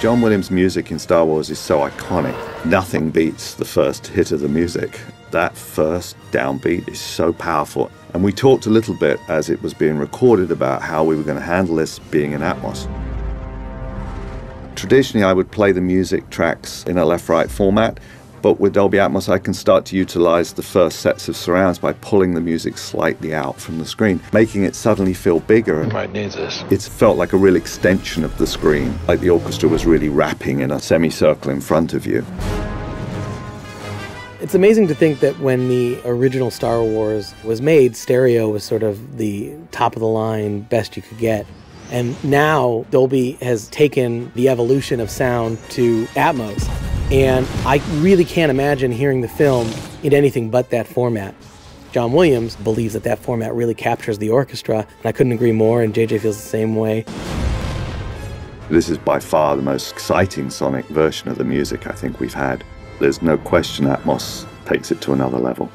John Williams' music in Star Wars is so iconic. Nothing beats the first hit of the music. That first downbeat is so powerful. And we talked a little bit as it was being recorded about how we were going to handle this being in Atmos. Traditionally, I would play the music tracks in a left-right format, but with Dolby Atmos, I can start to utilize the first sets of surrounds by pulling the music slightly out from the screen, making it suddenly feel bigger. You might need this. It felt like a real extension of the screen, like the orchestra was really rapping in a semicircle in front of you. It's amazing to think that when the original Star Wars was made, stereo was sort of the top of the line, best you could get. And now Dolby has taken the evolution of sound to Atmos. And I really can't imagine hearing the film in anything but that format. John Williams believes that that format really captures the orchestra, and I couldn't agree more, and JJ feels the same way. This is by far the most exciting sonic version of the music I think we've had. There's no question Atmos takes it to another level.